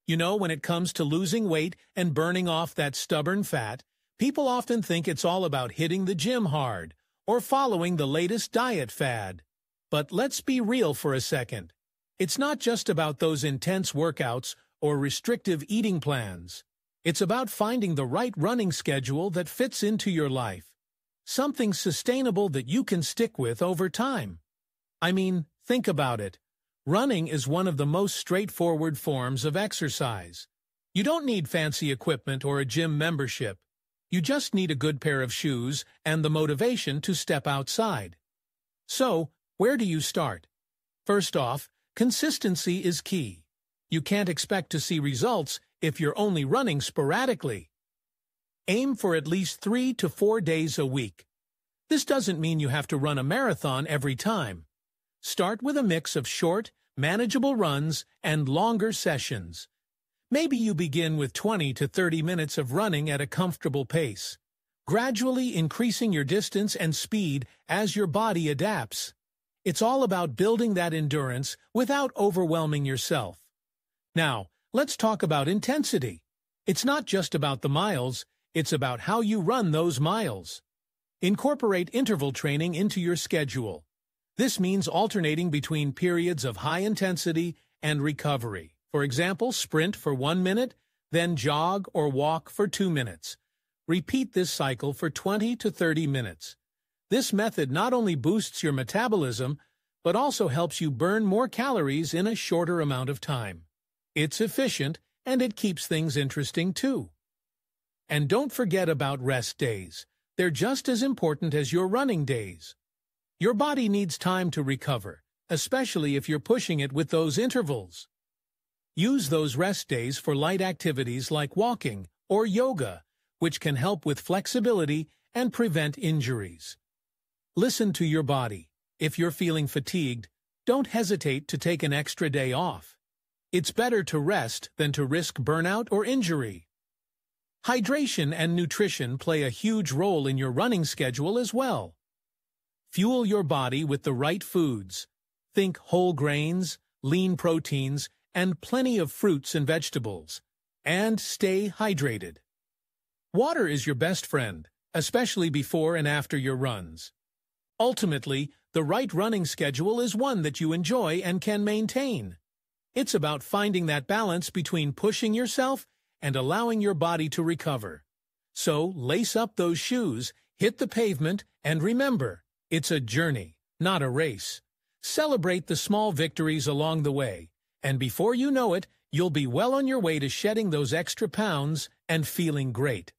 When it comes to losing weight and burning off that stubborn fat, people often think it's all about hitting the gym hard or following the latest diet fad. But let's be real for a second. It's not just about those intense workouts or restrictive eating plans. It's about finding the right running schedule that fits into your life. Something sustainable that you can stick with over time. I mean, think about it. Running is one of the most straightforward forms of exercise. You don't need fancy equipment or a gym membership. You just need a good pair of shoes and the motivation to step outside. So, where do you start? First off, consistency is key. You can't expect to see results if you're only running sporadically. Aim for at least 3 to 4 days a week. This doesn't mean you have to run a marathon every time. Start with a mix of short, manageable runs and longer sessions. Maybe you begin with 20 to 30 minutes of running at a comfortable pace, gradually increasing your distance and speed as your body adapts. It's all about building that endurance without overwhelming yourself. Now, let's talk about intensity. It's not just about the miles, it's about how you run those miles. Incorporate interval training into your schedule. This means alternating between periods of high intensity and recovery. For example, sprint for 1 minute, then jog or walk for 2 minutes. Repeat this cycle for 20 to 30 minutes. This method not only boosts your metabolism, but also helps you burn more calories in a shorter amount of time. It's efficient, and it keeps things interesting too. And don't forget about rest days. They're just as important as your running days. Your body needs time to recover, especially if you're pushing it with those intervals. Use those rest days for light activities like walking or yoga, which can help with flexibility and prevent injuries. Listen to your body. If you're feeling fatigued, don't hesitate to take an extra day off. It's better to rest than to risk burnout or injury. Hydration and nutrition play a huge role in your running schedule as well. Fuel your body with the right foods. Think whole grains, lean proteins, and plenty of fruits and vegetables. And stay hydrated. Water is your best friend, especially before and after your runs. Ultimately, the right running schedule is one that you enjoy and can maintain. It's about finding that balance between pushing yourself and allowing your body to recover. So, lace up those shoes, hit the pavement, and remember, it's a journey, not a race. Celebrate the small victories along the way, and before you know it, you'll be well on your way to shedding those extra pounds and feeling great.